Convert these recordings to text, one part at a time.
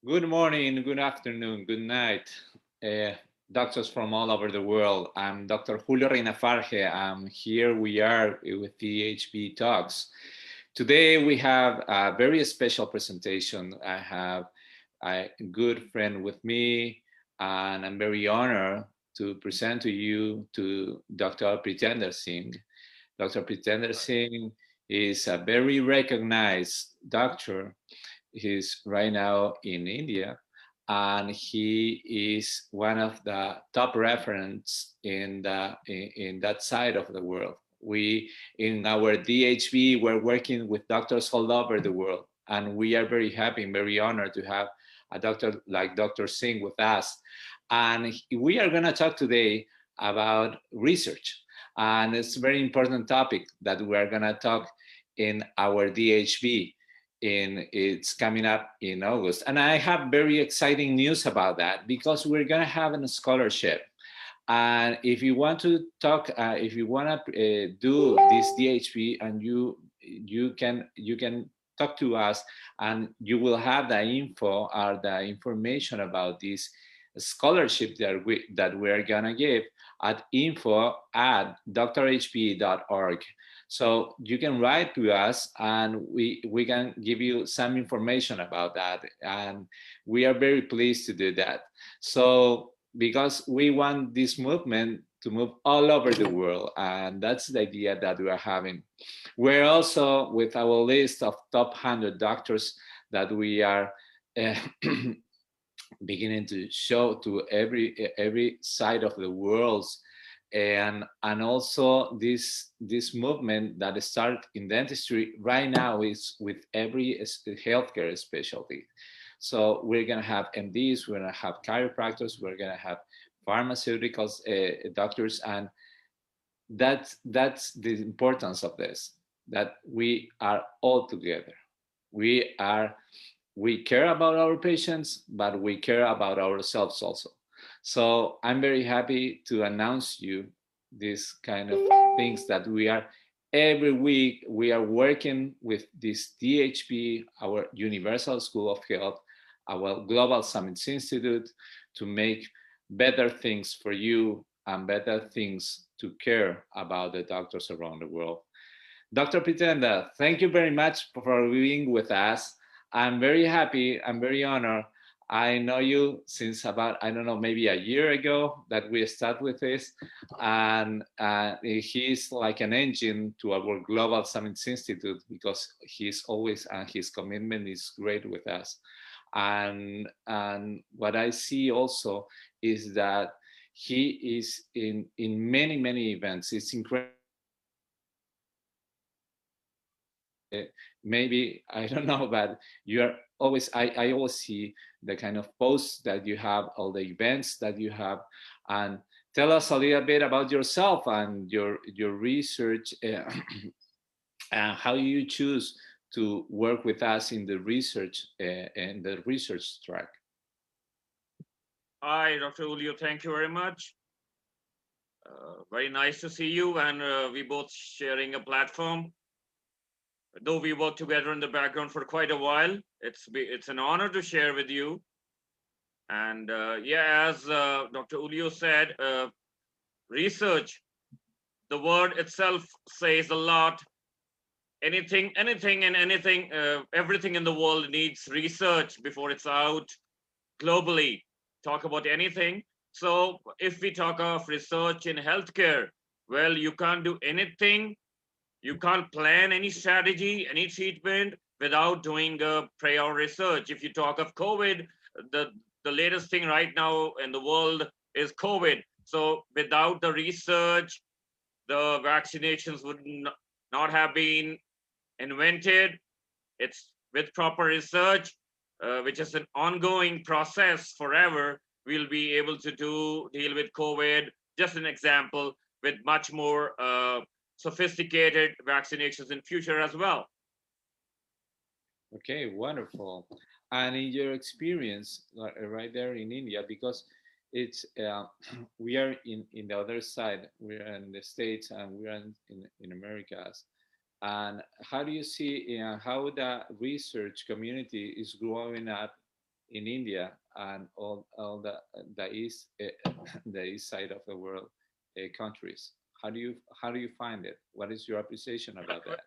Good morning, good afternoon, good night, uh, doctors from all over the world. I'm Dr. Julio Reinafarge. Here we are with DHB Talks. Today we have a very special presentation. I have a good friend with me, and I'm very honored to present to you to Dr. Preetinder Singh. Dr. Preetinder Singh is a very recognized doctor. He's right now in India, and he is one of the top reference in that side of the world. We in our DHB we're working with doctors all over the world, and we are very happy and very honored to have a doctor like Dr. Singh with us. And we are going to talk today about research, and it's a very important topic that we are going to talk in our DHB. It's coming up in August, and I have very exciting news about that because we're gonna have a scholarship. And if you want to talk, if you want to do this DHP, and you can talk to us, and you will have the info or the information about this scholarship that we are gonna give at info@drhp.org. So you can write to us, and we can give you some information about that. And we are very pleased to do that. So because we want this movement to move all over the world, and that's the idea that we are having. We're also with our list of top 100 doctors that we are uh, beginning to show to every side of the world, and also this movement that started in dentistry right now is with every healthcare specialty. So we're going to have MDs, we're going to have chiropractors, we're going to have pharmaceuticals doctors, and that's the importance of this, that we are all together. We are we care about our patients, but we care about ourselves also. So I'm very happy to announce you this kind of things that we are every week we are working with this DHP, our Universal School of Health, our Global Summits Institute, to make better things for you and better things to care about the doctors around the world. Dr. Pitenda, thank you very much for being with us. I'm very happy. I'm very honored. I know you since about, I don't know, maybe a year ago that we started with this. And he's like an engine to our Global Summits Institute because he's always, and his commitment is great with us. And what I see also is that he is in many events. It's incredible. Maybe I don't know, but you are always. I always see the kind of posts that you have, all the events that you have, and tell us a little bit about yourself and your research, and how you choose to work with us in the research and the research track. Hi, Dr. Julio. Thank you very much. Very nice to see you, and we both sharing a platform. Though we work together in the background for quite a while, it's an honor to share with you. And yeah, as Dr. Julio said, research. The word itself says a lot. Everything in the world needs research before it's out globally. Talk about anything. So if we talk of research in healthcare, well, you can't do anything. You can't plan any strategy, any treatment without doing prior research. If you talk of COVID, the the latest thing right now in the world is COVID. So without the research, the vaccinations would not have been invented. It's with proper research, which is an ongoing process forever. We'll be able to deal with COVID. Just an example, with much more sophisticated vaccinations in future as well. Okay, wonderful. And in your experience, right there in India, because it's we are in the other side, we're in the States and we're in Americas. And how do you see how the research community is growing up in India and all the east the east side of the world countries. How do you find it? What is your appreciation about that?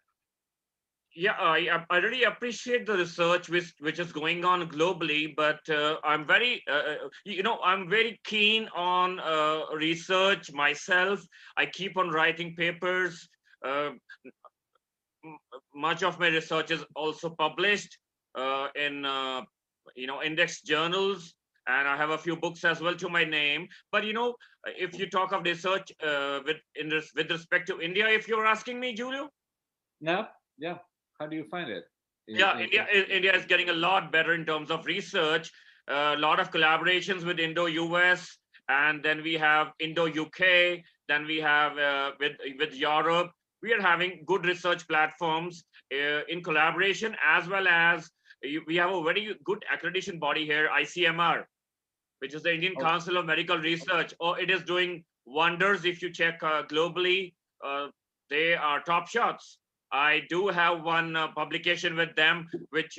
Yeah, I really appreciate the research which is going on globally, but I'm very I'm very keen on research myself. I keep on writing papers. Uh, Much of my research is also published in index journals, and I have a few books as well to my name. But if you talk of research with respect to India, if you're asking me, Julio. No, yeah. How do you find it? Yeah, India is getting a lot better in terms of research. A lot of collaborations with Indo-US, and then we have Indo-UK. Then we have with Europe. We are having good research platforms in collaboration, as well as we have a very good accreditation body here, ICMR, which is the Indian Oh, Council of Medical Research. Oh, it is doing wonders. If you check globally, uh, they are top shots. I do have one publication with them, which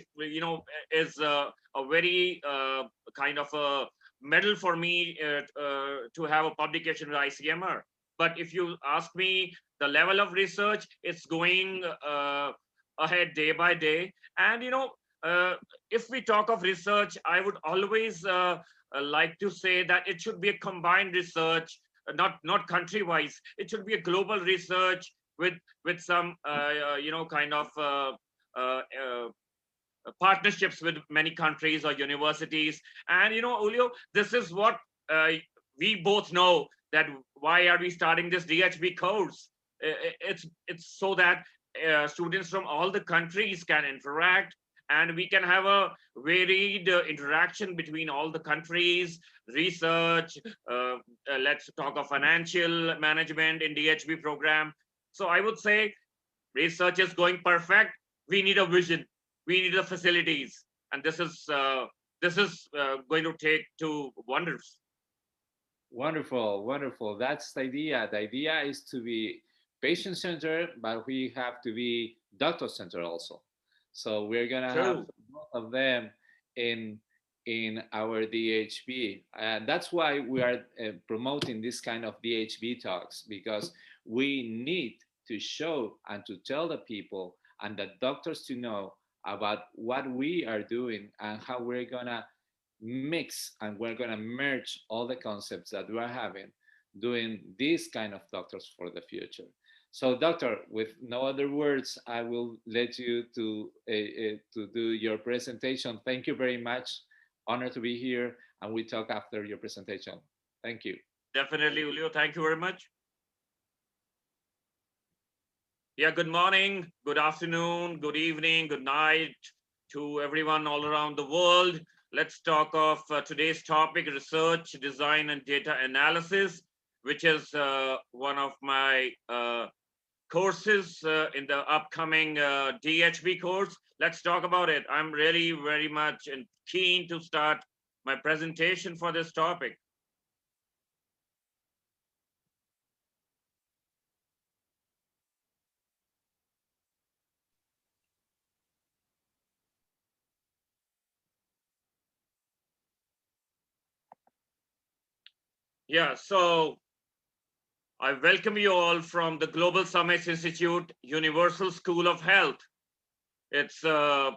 is a very kind of a medal for me to have a publication with ICMR. But if you ask me, the level of research, it's going ahead day by day. And uh, if we talk of research, I would always like to say that it should be a combined research, not country wise. It should be a global research with some kind of partnerships with many countries or universities. And Julio, this is what we both know, that why are we starting this DHB course? It's so that students from all the countries can interact, and we can have a varied interaction between all the countries. Research, let's talk of financial management in DHB program. So I would say research is going perfect. We need a vision, we need the facilities, and this is going to take to wonders. wonderful, wonderful. That's the idea. The idea is to be patient centered, but we have to be doctor centered also. So we're gonna have True. both of them in our DHB, and that's why we are promoting this kind of DHB talks, because we need to show and to tell the people and the doctors to know about what we are doing and how we're gonna mix and we're going to merge all the concepts that we're having doing these kind of doctors for the future. So doctor, with no other words, I will let you to do your presentation. Thank you very much. Honored to be here, and we talk after your presentation. Thank you. Definitely, Julio. Thank you very much. Yeah, good morning, good afternoon, good evening, good night to everyone all around the world. Let's talk of today's topic, research, design, and data analysis, which is one of my courses in the upcoming DHB course. Let's talk about it. I'm really very much keen to start my presentation for this topic. Yeah, so I welcome you all from the Global Summits Institute, Universal School of Health. It's a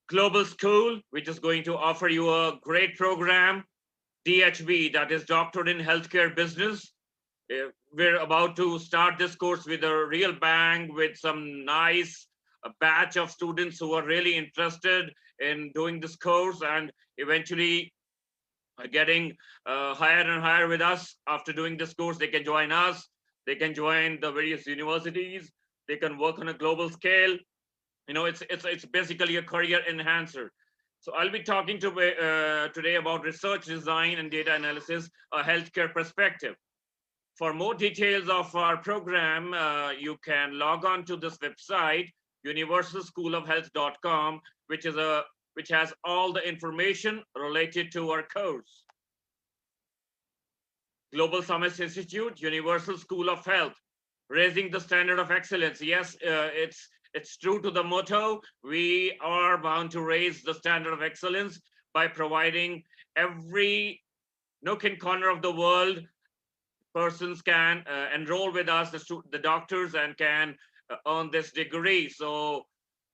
global school which is going to offer you a great program, DHB, that is Doctorate in Healthcare Business. We're about to start this course with a real bang, with some nice batch of students who are really interested in doing this course and eventually getting higher and higher with us. After doing this course, they can join us, they can join the various universities, they can work on a global scale. It's basically a career enhancer. So I'll be talking to today about research, design, and data analysis, a healthcare perspective. For more details of our program, you can log on to this website, universalschoolofhealth.com, which has all the information related to our course. Global Summits Institute, Universal School of Health, raising the standard of excellence. Yes, it's true to the motto. We are bound to raise the standard of excellence by providing every nook and corner of the world, persons can enroll with us, the doctors, and can earn this degree. So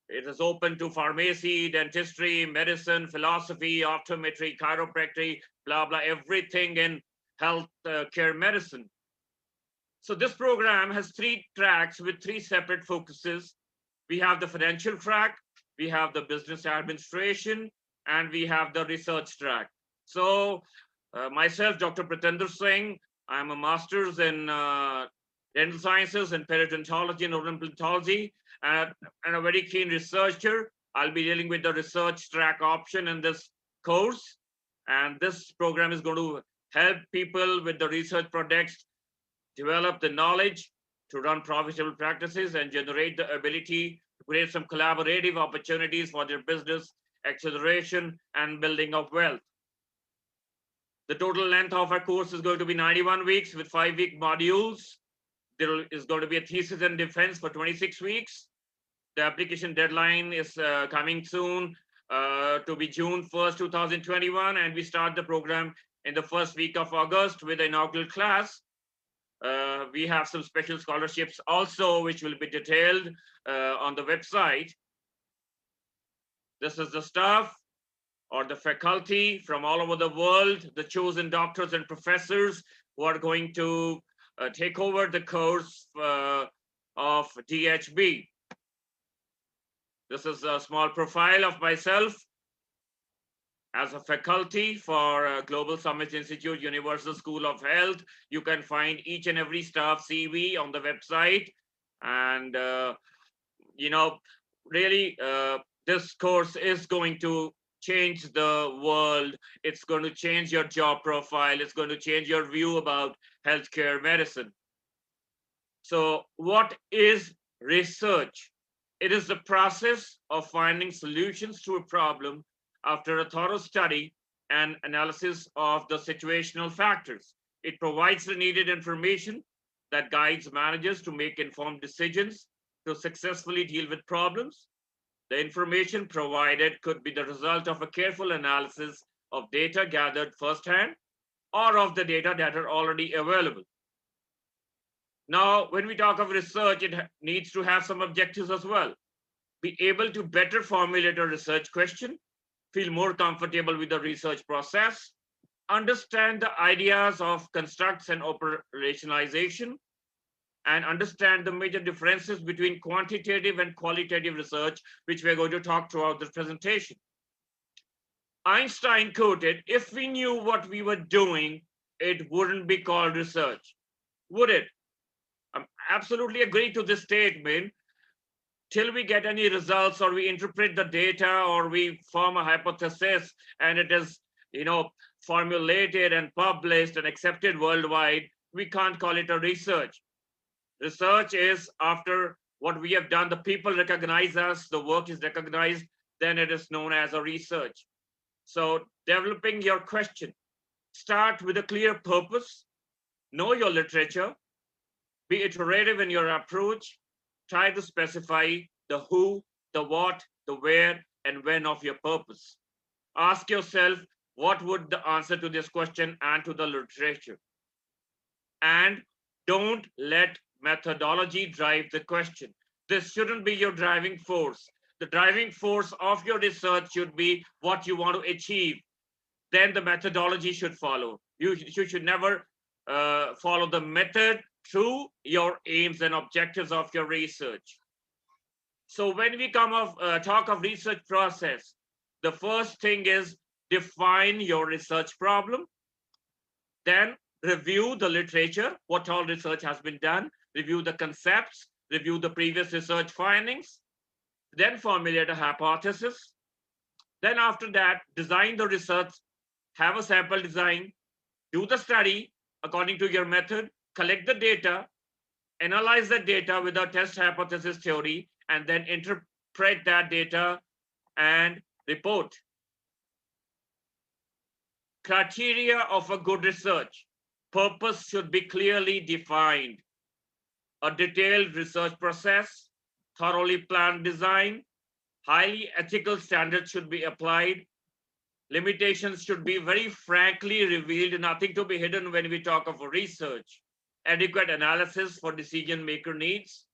it is open to pharmacy, dentistry, medicine, philosophy, optometry, chiropractic, blah, blah, everything in health care medicine. So this program has 3 tracks with 3 separate focuses. We have the financial track, we have the business administration, and we have the research track. So myself, Dr. Preetinder Singh, I'm a master's in dental sciences and periodontology and odontology, and a very keen researcher. I'll be dealing with the research track option in this course. And this program is going to help people with the research projects develop the knowledge to run profitable practices and generate the ability to create some collaborative opportunities for their business acceleration and building of wealth. The total length of our course is going to be 91 weeks with 5-week modules. There is going to be a thesis and defense for 26 weeks. The application deadline is coming soon to be June 1st, 2021, and we start the program in the first week of August with the inaugural class. We have some special scholarships also, which will be detailed on the website. This is the staff or the faculty from all over the world, the chosen doctors and professors who are going to take over the course of DHB. This is a small profile of myself as a faculty for Global Summit Institute, Universal School of Health. You can find each and every staff CV on the website. And, really, this course is going to change the world. It's going to change your job profile. It's going to change your view about healthcare medicine. So what is research? It is the process of finding solutions to a problem after a thorough study and analysis of the situational factors. It provides the needed information that guides managers to make informed decisions to successfully deal with problems. The information provided could be the result of a careful analysis of data gathered firsthand or of the data that are already available. Now, when we talk of research, it needs to have some objectives as well. Be able to better formulate a research question, feel more comfortable with the research process, understand the ideas of constructs and operationalization, and understand the major differences between quantitative and qualitative research, which we're going to talk throughout this presentation. Einstein quoted, "If we knew what we were doing, it wouldn't be called research," would it? I absolutely agree to this statement. Till we get any results or we interpret the data or we form a hypothesis and it is, formulated and published and accepted worldwide, we can't call it a research. Research is after what we have done, the people recognize us, the work is recognized, then it is known as a research. So developing your question, start with a clear purpose, know your literature, be iterative in your approach, try to specify the who, the what, the where, and when of your purpose. Ask yourself, what would the answer to this question and to the literature? And don't let methodology drive the question. This shouldn't be your driving force. The driving force of your research should be what you want to achieve. Then the methodology should follow. You should never follow the method through your aims and objectives of your research. So when we talk of research process, the first thing is define your research problem. Then review the literature, what all research has been done, review the concepts, review the previous research findings, then formulate a hypothesis. Then after that, design the research, have a sample design, do the study according to your method, collect the data, analyze the data with a test hypothesis theory, and then interpret that data and report. Criteria of a good research. Purpose should be clearly defined. A detailed research process, thoroughly planned design, highly ethical standards should be applied. Limitations should be very frankly revealed, nothing to be hidden when we talk of research. Adequate analysis for decision maker needs.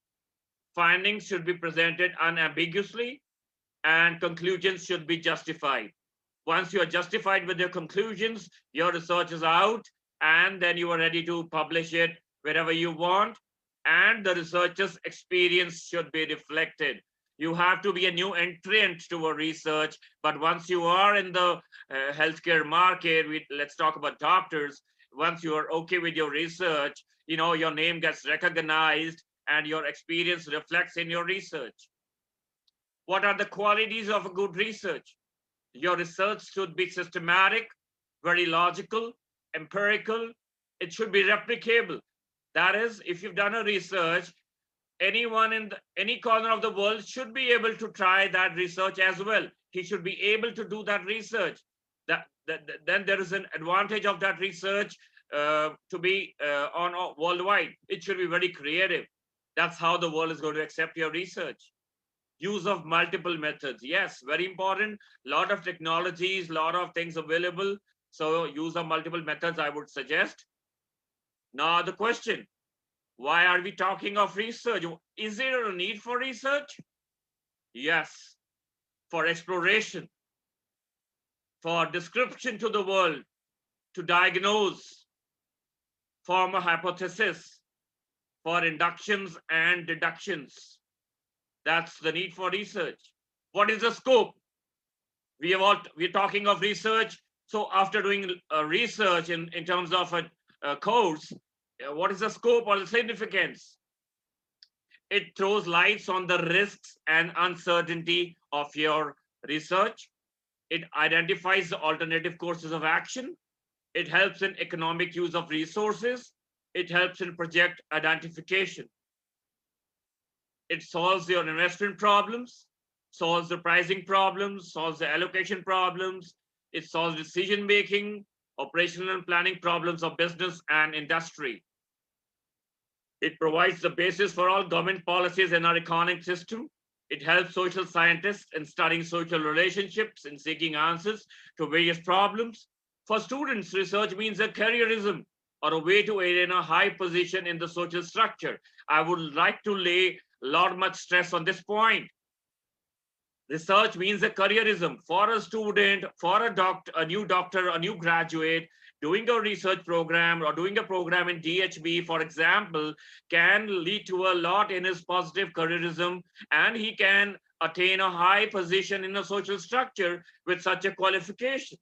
Findings should be presented unambiguously, and conclusions should be justified. Once you are justified with your conclusions, your research is out, and then you are ready to publish it wherever you want. And the researcher's experience should be reflected. You have to be a new entrant to a research, but once you are in the healthcare market, let's talk about doctors. Once you are okay with your research, your name gets recognized and your experience reflects in your research. What are the qualities of a good research? Your research should be systematic, very logical, empirical. It should be replicable. That is, if you've done a research, anyone in any corner of the world should be able to try that research as well. He should be able to do that research. Then there is an advantage of that research to be on worldwide. It should be very creative. That's how the world is going to accept your research. Use of multiple methods. Yes, very important. Lot of technologies, lot of things available. So use of multiple methods, I would suggest. Now the question, why are we talking of research? Is there a need for research? Yes, for exploration, for description to the world, to diagnose, form a hypothesis, for inductions and deductions. That's the need for research. What is the scope? We're talking of research. So after doing research in terms of a course, what is the scope or the significance? It throws lights on the risks and uncertainty of your research. It identifies the alternative courses of action. It helps in economic use of resources. It helps in project identification. It solves your investment problems, solves the pricing problems, solves the allocation problems. It solves decision-making, operational and planning problems of business and industry. It provides the basis for all government policies in our economic system. It helps social scientists in studying social relationships and seeking answers to various problems. For students, research means a careerism or a way to attain a high position in the social structure. I would like to lay much stress on this point. Research means a careerism for a student, for a doctor, a new doctor, a new graduate. Doing a research program or doing a program in DHB, for example, can lead to a lot in his positive careerism, and he can attain a high position in a social structure with such a qualification.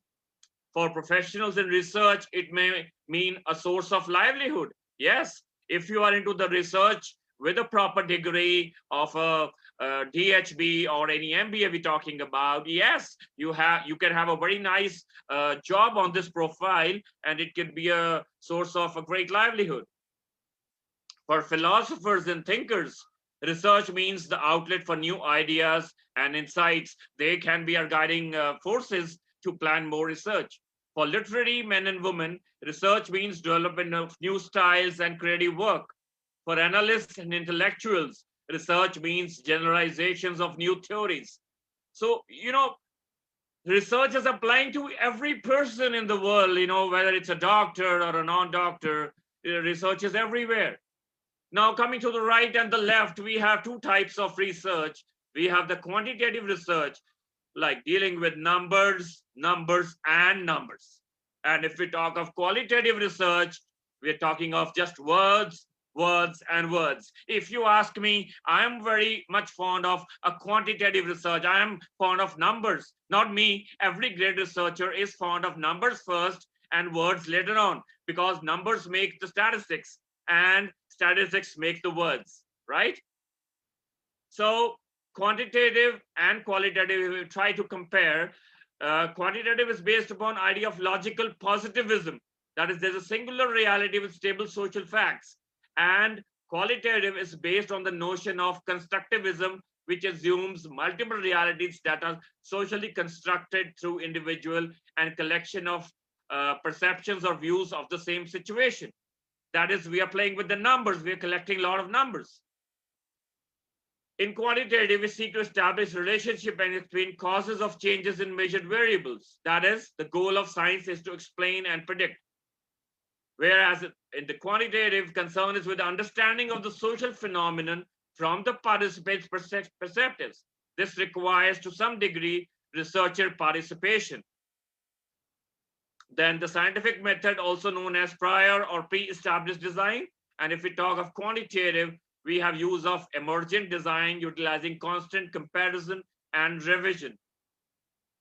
For professionals in research, it may mean a source of livelihood. Yes, if you are into the research with a proper degree of a DHB or any MBA we're talking about, yes, you can have a very nice job on this profile, and it can be a source of a great livelihood. For philosophers and thinkers, research means the outlet for new ideas and insights. They can be our guiding forces to plan more research. For literary men and women, research means development of new styles and creative work. For analysts and intellectuals, research means generalizations of new theories. So, research is applying to every person in the world, whether it's a doctor or a non-doctor, research is everywhere. Now, coming to the right and the left, we have two types of research. We have the quantitative research, like dealing with numbers. And if we talk of qualitative research, we're talking of just words. If you ask me, I'm very much fond of a quantitative research. I'm fond of numbers. Not me. Every great researcher is fond of numbers first and words later on, because numbers make the statistics and statistics make the words, right? So quantitative and qualitative, we try to compare. Quantitative is based upon idea of logical positivism. That is, there's a singular reality with stable social facts. And qualitative is based on the notion of constructivism, which assumes multiple realities that are socially constructed through individual and collection of perceptions or views of the same situation. That is, we are playing with the numbers. We are collecting a lot of numbers. In quantitative, we seek to establish relationship between causes of changes in measured variables. That is, the goal of science is to explain and predict. Whereas in the quantitative, concern is with the understanding of the social phenomenon from the participants' perspectives. This requires, to some degree, researcher participation. Then the scientific method, also known as prior or pre-established design. And if we talk of quantitative, we have use of emergent design utilizing constant comparison and revision.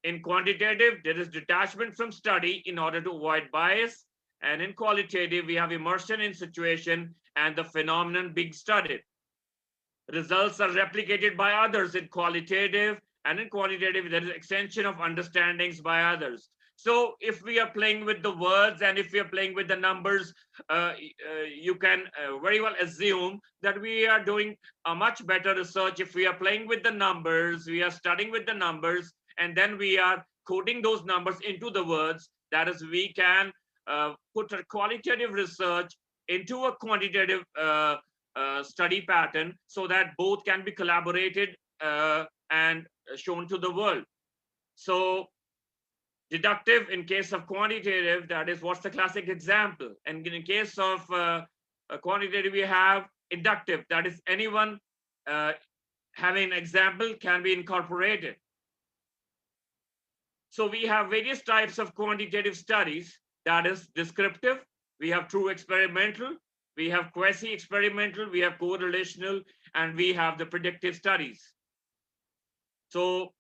In quantitative, there is detachment from study in order to avoid bias. And in qualitative, we have immersion in situation and the phenomenon being studied. Results are replicated by others in qualitative, and in quantitative, there is extension of understandings by others. So if we are playing with the words and if we are playing with the numbers, you can very well assume that we are doing a much better research if we are playing with the numbers, we are studying with the numbers, and then we are coding those numbers into the words. That is, we can put a qualitative research into a quantitative study pattern so that both can be collaborated and shown to the world. So deductive in case of quantitative, that is what's the classic example. And in case of quantitative, we have inductive, that is anyone having an example can be incorporated. So we have various types of quantitative studies, that is descriptive, we have true experimental, we have quasi-experimental, we have correlational, and we have the predictive studies. So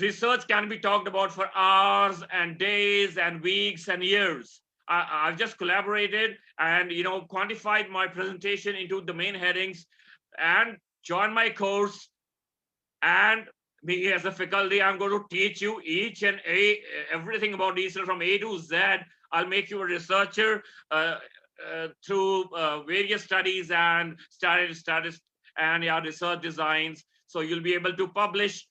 research can be talked about for hours and days and weeks and years. I've just collaborated and quantified my presentation into the main headings and join my course. And me as a faculty, I'm going to teach you each and everything about research from A to Z. I'll make you a researcher through various studies and status and research designs. So you'll be able to publish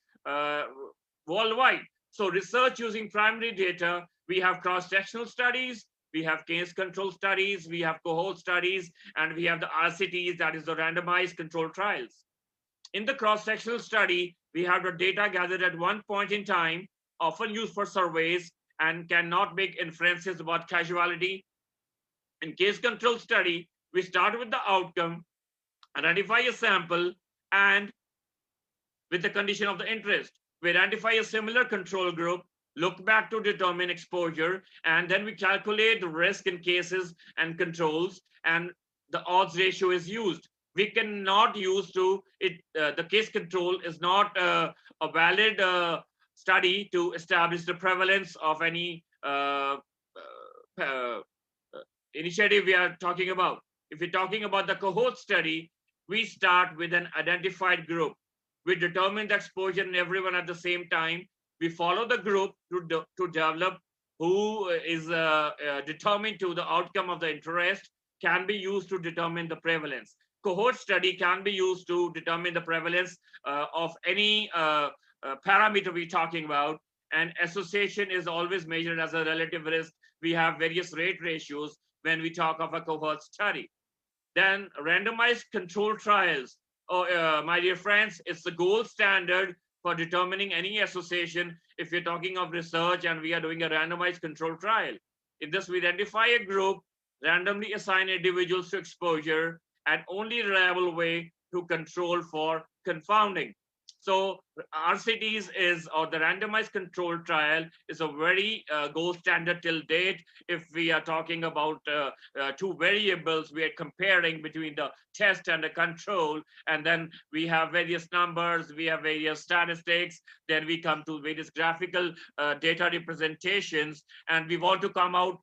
worldwide. So research using primary data, we have cross-sectional studies, we have case control studies, we have cohort studies, and we have the RCTs, that is the randomized controlled trials. In the cross-sectional study, we have the data gathered at one point in time, often used for surveys, and cannot make inferences about causality. In case control study, we start with the outcome, identify a sample, and with the condition of the interest, we identify a similar control group, look back to determine exposure, and then we calculate the risk in cases and controls, and the odds ratio is used. We cannot use the case control is not a valid study to establish the prevalence of any initiative we are talking about. If we're talking about the cohort study, we start with an identified group. We determine the exposure in everyone at the same time. We follow the group to develop who is determined to the outcome of the interest, can be used to determine the prevalence. Cohort study can be used to determine the prevalence of any parameter we're talking about. And association is always measured as a relative risk. We have various rate ratios when we talk of a cohort study. Then randomized control trials. My dear friends, it's the gold standard for determining any association if we're talking of research and we are doing a randomized control trial. In this, we identify a group, randomly assign individuals to exposure, and only reliable way to control for confounding. So RCTs or the randomized control trial is a very gold standard till date. If we are talking about two variables, we are comparing between the test and the control, and then we have various numbers, we have various statistics, then we come to various graphical data representations, and we want to come out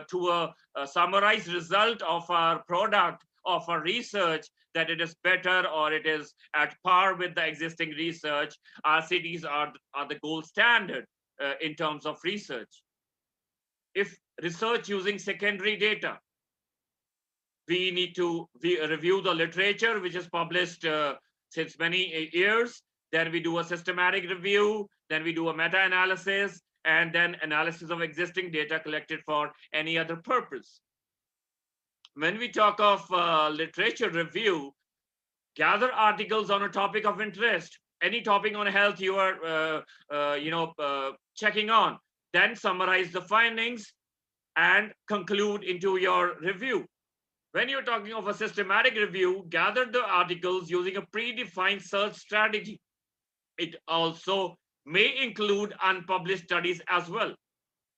to a summarized result of our product, of our research, that it is better or it is at par with the existing research. RCTs are the gold standard in terms of research. If research using secondary data, we need to review the literature which is published since many years. Then we do a systematic review, then we do a meta-analysis, and then analysis of existing data collected for any other purpose. When we talk of literature review, gather articles on a topic of interest, any topic on health you are checking on, then summarize the findings and conclude into your review. When you're talking of a systematic review, gather the articles using a predefined search strategy. It also may include unpublished studies as well.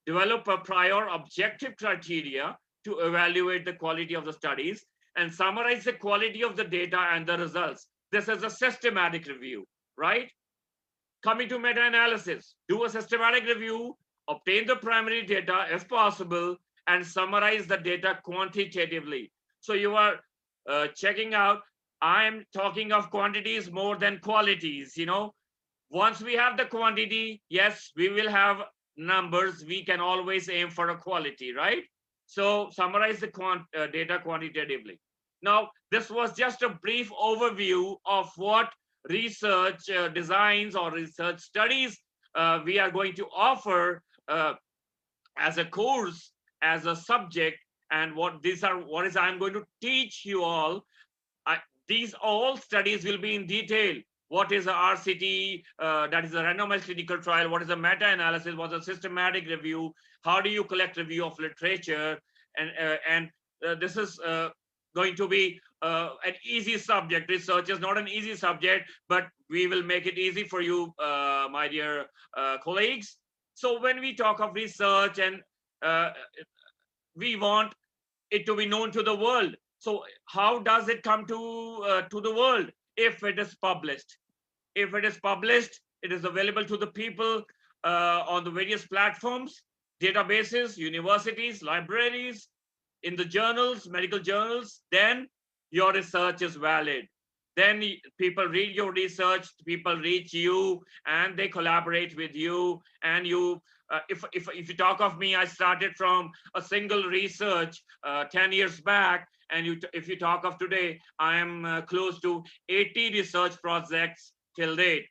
Develop a prior objective criteria to evaluate the quality of the studies and summarize the quality of the data and the results. This is a systematic review, right? Coming to meta-analysis, do a systematic review, obtain the primary data if possible, and summarize the data quantitatively. So you are checking out, I'm talking of quantities more than qualities, Once we have the quantity, yes, we will have numbers. We can always aim for a quality, right? So summarize the data quantitatively. Now, this was just a brief overview of what research designs or research studies we are going to offer as a course, as a subject, and what is I'm going to teach you all. These all studies will be in detail. What is a RCT? That is a randomized clinical trial. What is a meta-analysis? What is a systematic review? How do you collect review of literature? And this is going to be an easy subject. Research is not an easy subject, but we will make it easy for you, my dear colleagues. So when we talk of research and uh, we want it to be known to the world. So how does it come to the world? If it is published. If it is published, it is available to the people on the various platforms, databases, universities, libraries, in the journals, medical journals, then your research is valid. Then people read your research, people reach you, and they collaborate with you. And you, if you talk of me, I started from a single research 10 years back, and if you talk of today, I am close to 80 research projects till date,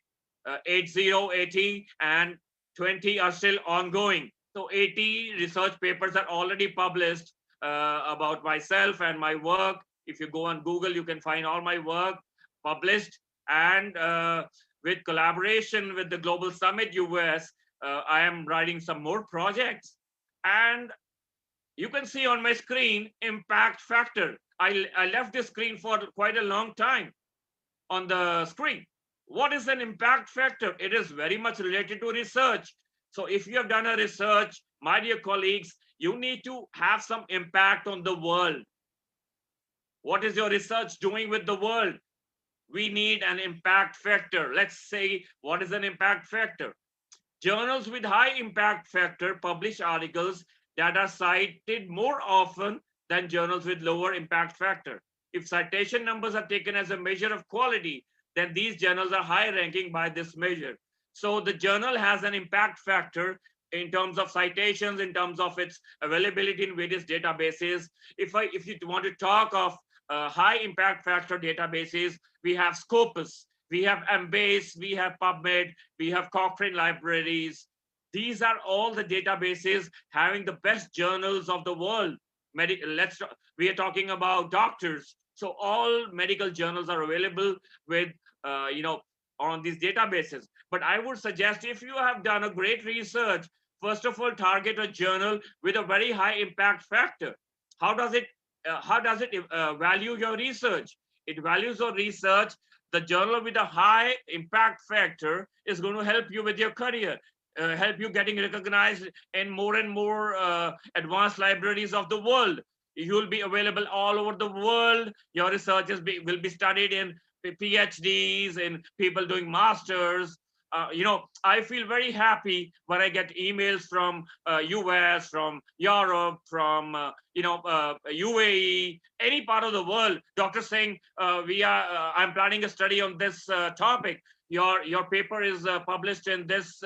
80, and 20 are still ongoing. So 80 research papers are already published about myself and my work. If you go on Google, you can find all my work published. And with collaboration with the Global Summit US, I am writing some more projects. And you can see on my screen, impact factor. I left this screen for quite a long time on the screen. What is an impact factor? It is very much related to research. So if you have done a research, my dear colleagues, you need to have some impact on the world. What is your research doing with the world? We need an impact factor. Let's say, what is an impact factor? Journals with high impact factor publish articles that are cited more often than journals with lower impact factor. If citation numbers are taken as a measure of quality, then these journals are high ranking by this measure. So the journal has an impact factor in terms of citations, in terms of its availability in various databases. If you want to talk of high impact factor databases, we have Scopus, we have Embase, we have PubMed, we have Cochrane libraries. These are all the databases having the best journals of the world. We are talking about doctors. So all medical journals are available with, on these databases. But I would suggest, if you have done a great research, first of all, target a journal with a very high impact factor. How does it value your research? It values your research. The journal with a high impact factor is going to help you with your career, help you getting recognized in more and more advanced libraries of the world. You will be available all over the world. Your research will be studied in PhDs, in people doing masters. I feel very happy when I get emails from US, from Europe, from UAE, any part of the world. Dr. Singh, I'm planning a study on this topic. Your paper is published in this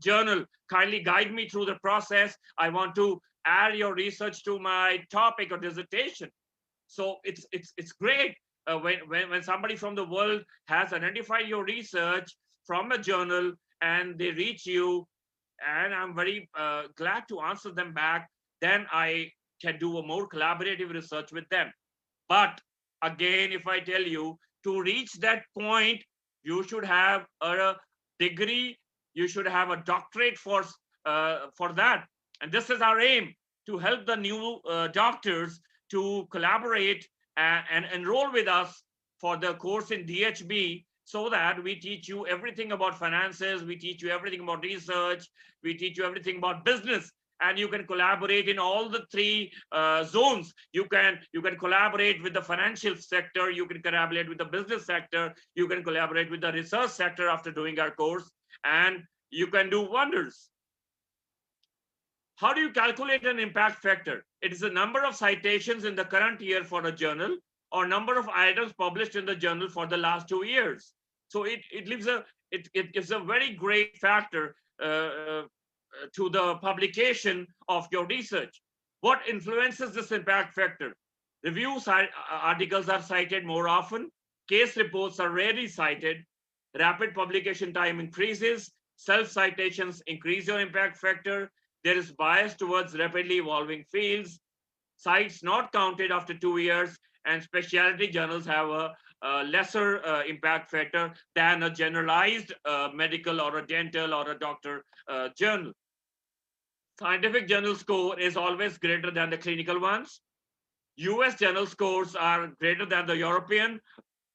journal. Kindly guide me through the process. I want to add your research to my topic or dissertation. So it's great when somebody from the world has identified your research from a journal and they reach you, and I'm very glad to answer them back. Then I can do a more collaborative research with them. But again, if I tell you, To reach that point, you should have a degree, you should have a doctorate for that. And this is our aim, to help the new doctors to collaborate and enroll with us for the course in DHB, so that we teach you everything about finances, we teach you everything about research, we teach you everything about business, and you can collaborate in all the three zones. You can collaborate with the financial sector, you can collaborate with the business sector, you can collaborate with the research sector after doing our course, and you can do wonders. How do you calculate an impact factor? It is the number of citations in the current year for a journal, or number of items published in the journal for the last 2 years. So it gives a very great factor to the publication of your research. What influences this impact factor? Review articles are cited more often. Case reports are rarely cited. Rapid publication time increases. Self-citations increase your impact factor. There is bias towards rapidly evolving fields. Sites not counted after 2 years, and specialty journals have a lesser impact factor than a generalized medical or a dental or a doctor journal. Scientific journal score is always greater than the clinical ones. US journal scores are greater than the European.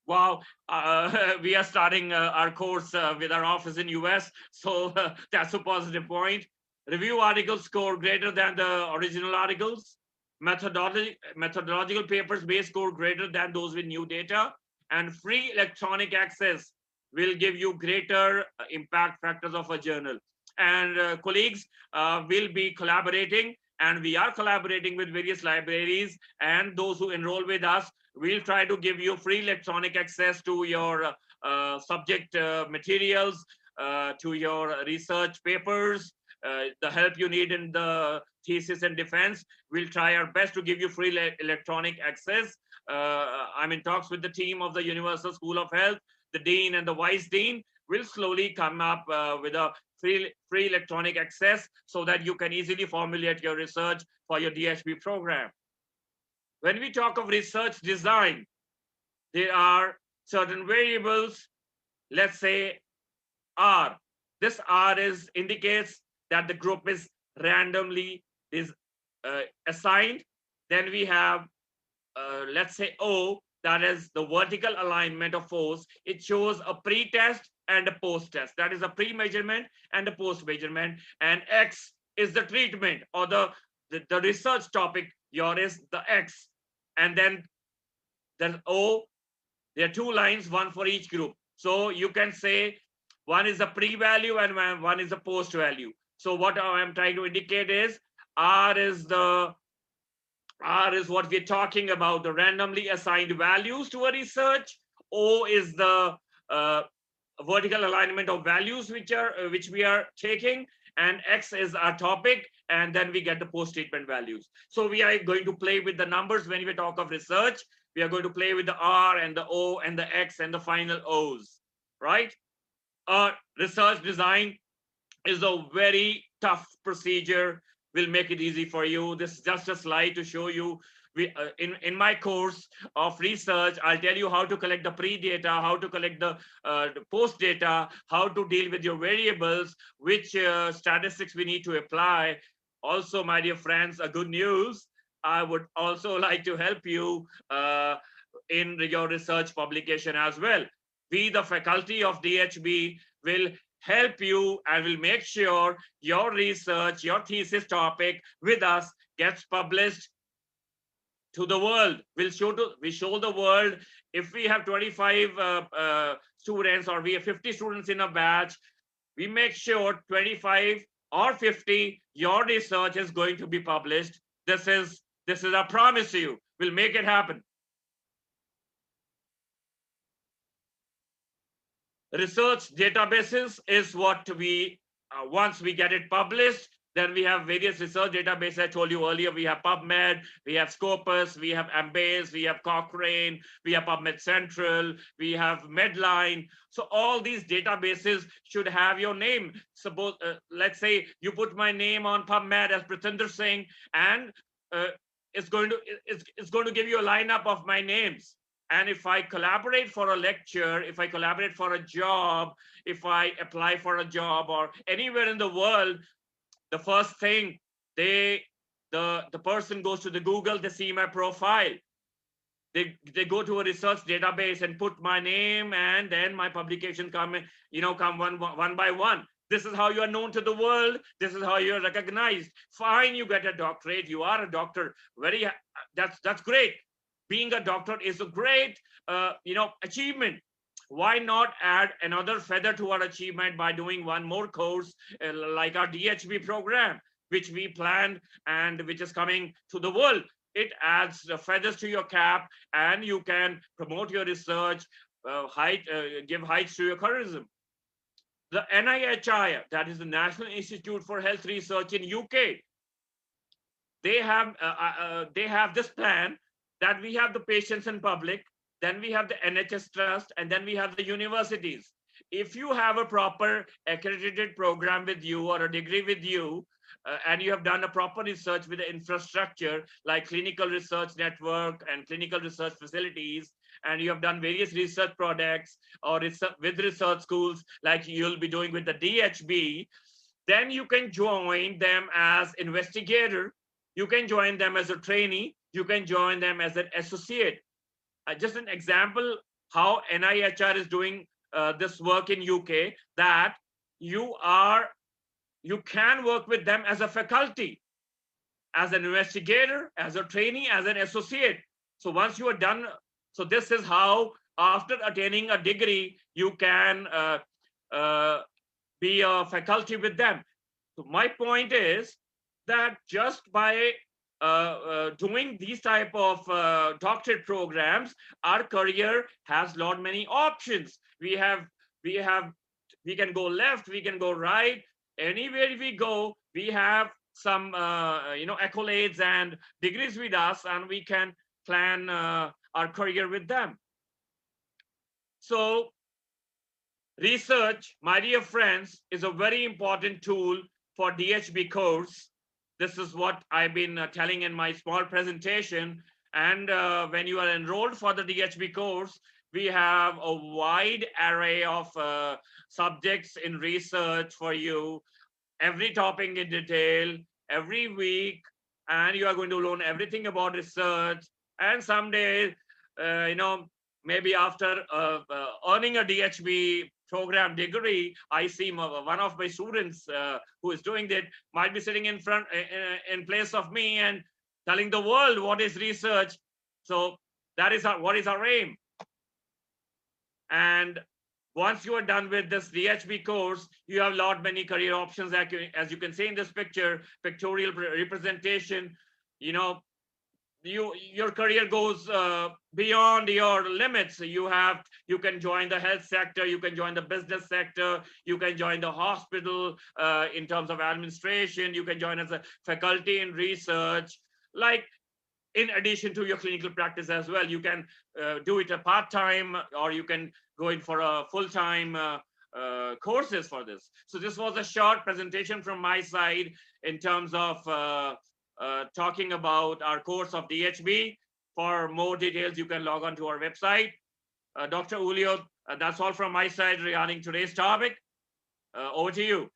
Wow, we are starting our course with our office in US, so that's a positive point. Review articles score greater than the original articles. Methodological papers may score greater than those with new data, and free electronic access will give you greater impact factors of a journal. And colleagues will be collaborating, and we are collaborating with various libraries, and those who enroll with us, we'll try to give you free electronic access to your subject materials, to your research papers, the help you need in the thesis and defense. We'll try our best to give you free electronic access. I'm in talks with the team of the Universal School of Health. The dean and the vice dean will slowly come up with a free electronic access, so that you can easily formulate your research for your DHB program. When we talk of research design, there are certain variables. Let's say R. This R indicates that the group is randomly assigned. Then we have, let's say O, that is the vertical alignment of O's. It shows a pre-test and a post-test. That is a pre-measurement and a post-measurement. And X is the treatment, or the research topic. Your is the X. And then there's O. There are two lines, one for each group. So you can say one is a pre-value and one is a post-value. So what I'm trying to indicate is R is what we're talking about, the randomly assigned values to a research. O is the vertical alignment of values which we are taking, and X is our topic, and then we get the post-treatment values. So we are going to play with the numbers when we talk of research. We are going to play with the R and the O and the X and the final O's, right? Research design is a very tough procedure. We'll make it easy for you. This is just a slide to show you. In my course of research, I'll tell you how to collect the pre-data, how to collect the post-data, how to deal with your variables, which statistics we need to apply. Also, my dear friends, a good news. I would also like to help you in your research publication as well. We, the faculty of DHB, will help you and will make sure your research, your thesis topic with us gets published to the world. We show the world. If we have 25 students, or we have 50 students in a batch, we make sure 25 or 50, your research is going to be published. This is I promise you, we'll make it happen. Research databases is what we, once we get it published, then we have various research databases. I told you earlier, we have PubMed, we have Scopus, we have Embase, we have Cochrane, we have PubMed Central, we have Medline. So all these databases should have your name. Suppose, let's say you put my name on PubMed as Preetinder Singh, and it's going to give you a lineup of my names. And if I collaborate for a lecture, if I collaborate for a job, if I apply for a job or anywhere in the world, the first thing they the person goes to the Google, they see my profile. They go to a research database and put my name, and then my publication come, come one by one. This is how you are known to the world. This is how you are recognized. Fine, you get a doctorate. You are a doctor. That's great. Being a doctor is a great achievement. Why not add another feather to our achievement by doing one more course like our DHB program, which we planned and which is coming to the world. It adds the feathers to your cap, and you can promote your research, give height to your careerism. The NIHI, that is the National Institute for Health Research in UK, they have this plan that we have the patients and public, then we have the NHS trust, and then we have the universities. If you have a proper accredited program with you or a degree with you, and you have done a proper research with the infrastructure like clinical research network and clinical research facilities, and you have done various research products or research, with research schools like you'll be doing with the DHB, then you can join them as investigator, you can join them as a trainee, you can join them as an associate. Just an example how NIHR is doing this work in UK, that you can work with them as a faculty, as an investigator, as a trainee, as an associate. So once you are done, so this is how after attaining a degree, you can be a faculty with them. So my point is that just by doing these type of doctorate programs, our career has lot many options. We can go left, we can go right. Anywhere we go, we have some accolades and degrees with us, and we can plan our career with them. So research, my dear friends, is a very important tool for DHB course. This is what I've been telling in my small presentation. And when you are enrolled for the DHB course, we have a wide array of subjects in research for you, every topic in detail, every week, and you are going to learn everything about research. And someday, maybe after earning a DHB program degree, I see one of my students who is doing that might be sitting in front, in place of me, and telling the world what is research. So that is what is our aim. And once you are done with this DHB course, you have a lot many career options. As you can see in this picture, pictorial representation, your career goes beyond your limits. You can join the health sector, you can join the business sector, you can join the hospital in terms of administration, you can join as a faculty in research, like in addition to your clinical practice as well. You can do it a part-time, or you can go in for a full-time courses for this. So this was a short presentation from my side in terms of talking about our course of DHB. For more details, you can log on to our website. Dr. Ulio, that's all from my side regarding today's topic. Over to you.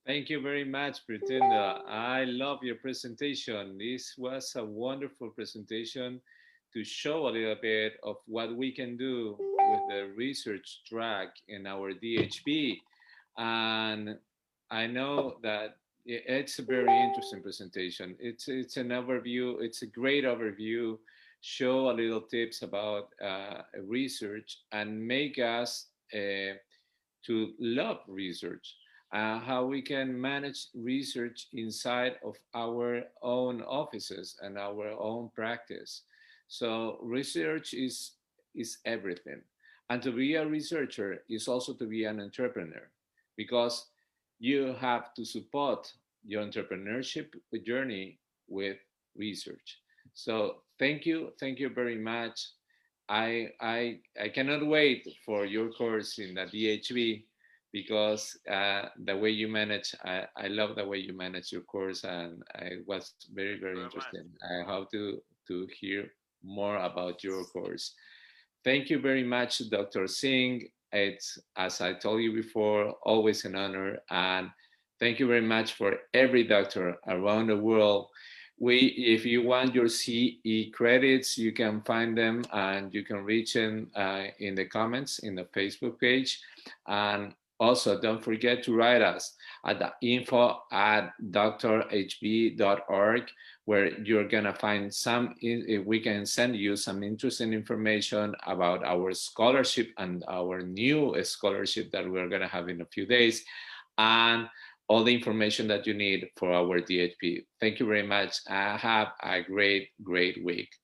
Thank you very much, Preetinder. I love your presentation. This was a wonderful presentation to show a little bit of what we can do with the research track in our DHB. And I know that it's a very interesting presentation. It's an overview. It's a great overview. Show a little tips about research and make us to love research. How we can manage research inside of our own offices and our own practice. So research is everything. And to be a researcher is also to be an entrepreneur, because you have to support your entrepreneurship journey with research. So thank you very much. I cannot wait for your course in the DHB, because the way you manage, I love the way you manage your course, and I was very interesting. I hope to hear more about your course. Thank you very much, Dr. Singh. It's, as I told you before, always an honor. And thank you very much for every doctor around the world. If you want your CE credits, you can find them and you can reach them in the comments in the Facebook page. And also, don't forget to write us at the info@drhb.org, where you're gonna find we can send you some interesting information about our scholarship and our new scholarship that we're gonna have in a few days, and all the information that you need for our DHP. Thank you very much. Have a great, great week.